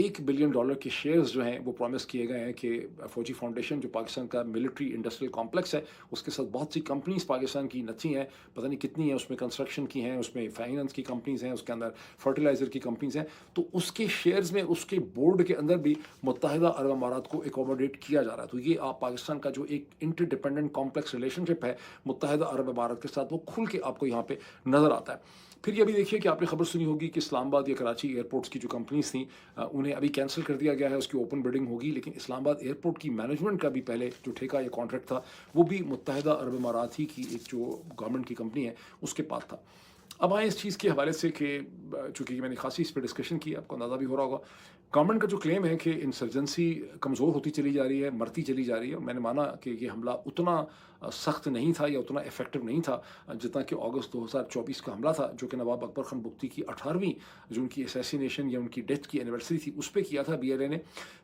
$1 billion के shares जो हैं वो प्रॉमिस किए गए हैं कि फौजी फाउंडेशन जो पाकिस्तान का मिलिट्री इंडस्ट्रियल कॉम्प्लेक्स है, उसके साथ बहुत सी कंपनीज़ पाकिस्तान की नची हैं, पता नहीं कितनी हैं, उसमें कंस्ट्रक्शन की हैं, उसमें फाइनेंस की कंपनीज़ हैं, उसके अंदर फर्टिलाइज़र की कंपनीज़ हैं। तो उसके शेयर्स में, उसके बोर्ड के अंदर भी मुत्तहिदा अरब अमारात को एकोमोडेट किया जा रहा है। तो ये आप पाकिस्तान का जो एक इंटरडिपेंडेंट कॉम्प्लेक्स रिलेशनशिप है मुत्तहिदा अरब अमारात के साथ, वो खुल के आपको यहाँ पे नज़र आता है। फिर ये भी देखिए कि आपने खबर सुनी होगी कि इस्लामाबाद या कराची एयरपोर्ट्स की जो कंपनीज़ थी, उन्हें अभी कैंसिल कर दिया गया है, उसकी ओपन बिडिंग होगी, लेकिन इस्लामाबाद एयरपोर्ट की मैनेजमेंट का भी पहले जो ठेका या कॉन्ट्रैक्ट था, वो भी मुत्तहिदा अरब अमारात ही की एक जो गवर्नमेंट की कंपनी है, उसके पास था। अब आए इस चीज़ के हवाले से कि चूँकि मैंने खासी इस पे डिस्कशन की, आपको अंदाज़ा भी हो रहा होगा। गवर्नमेंट का जो क्लेम है कि इंसर्जेंसी कमज़ोर होती चली जा रही है, मरती चली जा रही है। मैंने माना कि ये हमला उतना सख्त नहीं था या उतना इफ़ेक्टिव नहीं था जितना कि अगस्त 2024 का हमला था, जो कि नवाब अकबर खान बुख्ती की 18वीं जो उनकी असैसिनेशन या उनकी डेथ की एनिवर्सरी थी, उस पे किया था बीएलए ने।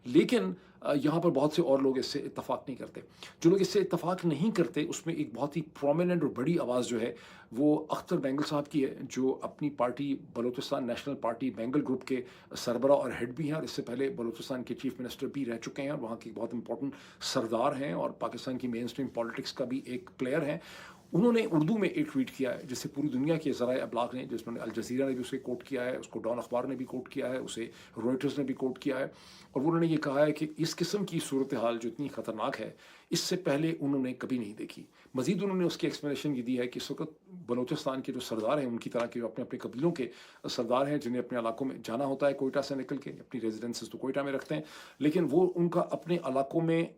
लेकिन यहाँ पर बहुत से और लोग इससे इत्तफ़ाक़ नहीं करते। जो लोग इससे इत्तफ़ाक़ नहीं करते, उसमें एक बहुत ही प्रोमिनेंट और बड़ी आवाज़ जो है, वो अख्तर बेंगल साहब की है, जो अपनी party Balochistan national party Bengal group के सरबरा और हेड भी हैं, और इससे पहले बलूचिस्तान के चीफ मिनिस्टर भी रह चुके हैं, और वहाँ के बहुत इंपॉर्टेंट सरदार हैं, और पाकिस्तान की मेन स्ट्रीम पॉलिटिक्स का भी एक प्लेयर हैं। उन्होंने उर्दू में एक ट्वीट किया है, जिससे पूरी दुनिया के ज़राए अबलाग ने, जिसमें अल जज़ीरा ने भी उसे कोट किया है, उसको डॉन अखबार ने भी कोट किया है, उसे रॉयटर्स ने भी कोट किया है, और उन्होंने ये कहा है कि इस किस्म की सूरत हाल जो इतनी ख़तरनाक है, इससे पहले उन्होंने कभी नहीं देखी। मज़ीद उन्होंने उसकी एक्सप्लेनेशन ये दी है कि इस वक्त बलूचिस्तान के जो सरदार हैं, उनकी तरह के जो अपने अपने कबीलों के सरदार हैं, जिन्हें अपने इलाकों में जाना होता है कोयटा से निकल के, अपनी रेजिडेंसेस तो कोयटा में रखते हैं, लेकिन वो उनका अपने इलाकों में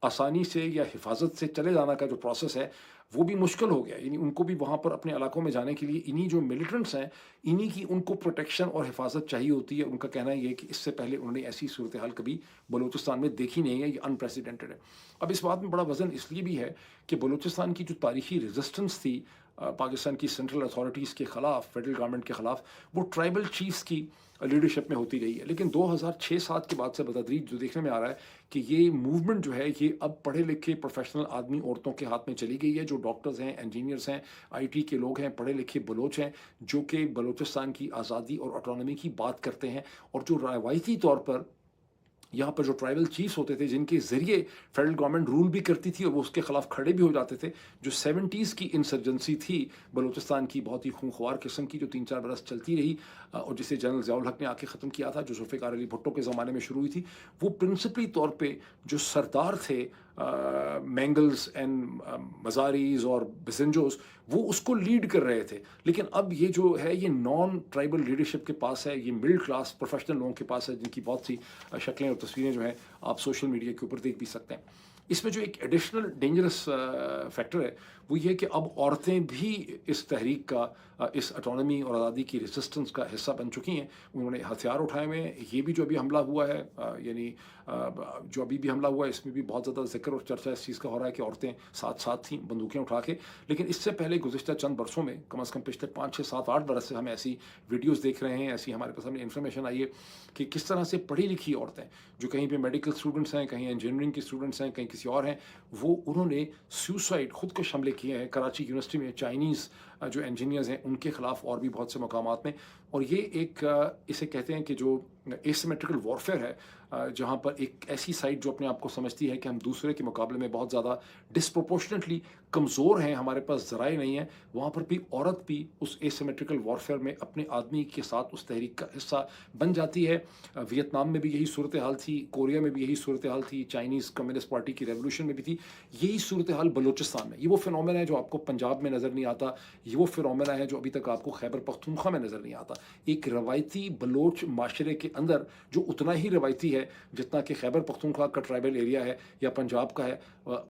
आसानी से या हिफाजत से चले जाना का जो प्रोसेस है, वो भी मुश्किल हो गया। यानी उनको भी वहाँ पर अपने इलाकों में जाने के लिए इन्हीं जो मिलिटेंट्स हैं, इन्हीं की उनको प्रोटेक्शन और हिफाजत चाहिए होती है। उनका कहना ये है कि इससे पहले उन्होंने ऐसी सूरत हाल कभी बलूचिस्तान में देखी नहीं है, ये अनप्रेसिडेंटेड है। अब इस बात में बड़ा वज़न इसलिए भी है कि बलूचिस्तान की जो तारीखी रेजिस्टेंस थी पाकिस्तान की सेंट्रल अथॉरिटीज़ के ख़िलाफ़, फेडरल गवर्नमेंट के ख़िलाफ़, वो ट्राइबल चीफ्स की लीडरशिप में होती रही है। लेकिन 2006-7 के बाद से बतदरीज जो देखने में आ रहा है कि ये मूवमेंट जो है, ये अब पढ़े लिखे प्रोफेशनल आदमी औरतों के हाथ में चली गई है, जो डॉक्टर्स हैं, इंजीनियर्स हैं, आईटी के लोग हैं, पढ़े लिखे बलोच हैं, जो कि बलूचिस्तान की आज़ादी और ऑटोनॉमी की बात करते हैं, और जो रवायती तौर पर यहाँ पर जो ट्राइबल चीफ्स होते थे, जिनके ज़रिए फेडरल गवर्नमेंट रूल भी करती थी और वो उसके ख़िलाफ़ खड़े भी हो जाते थे। जो 70s की इंसर्जेंसी थी बलूचिस्तान की, बहुत ही खूंखार किस्म की, जो 3-4 बरस चलती रही, और जिसे जनरल ज़ियाउल हक ने आके ख़त्म किया था, जो ज़ुल्फ़िकार अली भुट्टो के ज़माने में शुरू हुई थी। वो प्रिंसिपली तौर पे जो सरदार थे, मैंगल्स एंड मज़ारीज़ और बिसेंजोस, वो उसको लीड कर रहे थे। लेकिन अब ये जो है, ये नॉन ट्राइबल लीडरशिप के पास है, ये मिडिल क्लास प्रोफेशनल लोगों के पास है, जिनकी बहुत सी शक्लें और तस्वीरें जो हैं आप सोशल मीडिया के ऊपर देख भी सकते हैं। इसमें जो एक एडिशनल डेंजरस फैक्टर है, वो ये है कि अब औरतें भी इस तहरीक का, इस ऑटोनॉमी और आज़ादी की रेजिस्टेंस का हिस्सा बन चुकी हैं। उन्होंने हथियार उठाए हुए हैं। ये भी जो अभी हमला हुआ है, यानी जो अभी भी हमला हुआ है, इसमें भी बहुत ज़्यादा ज़िक्र और चर्चा इस चीज़ का हो रहा है कि औरतें साथ-साथ थीं बंदूकें उठा के। लेकिन इससे पहले गुज़िश्ता चंद बरसों में, कम से कम पिछले 5, 6, 7, 8 बरस से हम ऐसी वीडियोज़ देख रहे हैं, ऐसी हमारे पास सामने इन्फॉर्मेशन आई है कि किस तरह से पढ़ी लिखी औरतें, जो कहीं पे मेडिकल स्टूडेंट्स हैं, कहीं इंजीनियरिंग के स्टूडेंट्स हैं, कहीं किसी और हैं, वो उन्होंने सुसाइड, खुदकुश हमले किए हैं कराची यूनिवर्सिटी में। चाइनीज़ जो इंजीनियर्स हैं, उनके ख़िलाफ़ और भी बहुत से मकामात में। और ये एक इसे कहते हैं कि जो एसिमेट्रिकल वॉरफेयर है, जहाँ पर एक ऐसी साइड जो अपने आप को समझती है कि हम दूसरे के मुकाबले में बहुत ज़्यादा डिस्प्रोपोर्शनेटली कमज़ोर हैं, हमारे पास ज़राए नहीं हैं, वहाँ पर भी औरत भी उस एसिमेट्रिकल वॉरफेयर में अपने आदमी के साथ उस तहरीक का हिस्सा बन जाती है। वियतनाम में भी यही सूरत हाल थी, कोरिया में भी यही सूरत हाल थी, चाइनीज़ कम्युनिस्ट पार्टी की रेवोल्यूशन में भी थी, यही सूरत हाल बलूचिस्तान में। ये वो फिनोमेना है जो आपको पंजाब में नज़र नहीं आता, ये वो फिनोमेना है जो अभी तक आपको खैबर पख्तूनख्वा में नज़र नहीं आता। एक रवायती बलोच माशरे के अंदर, जो उतना ही रवायती है जितना कि खैबर पख्तूनख्वा का ट्राइबल एरिया है या पंजाब का है,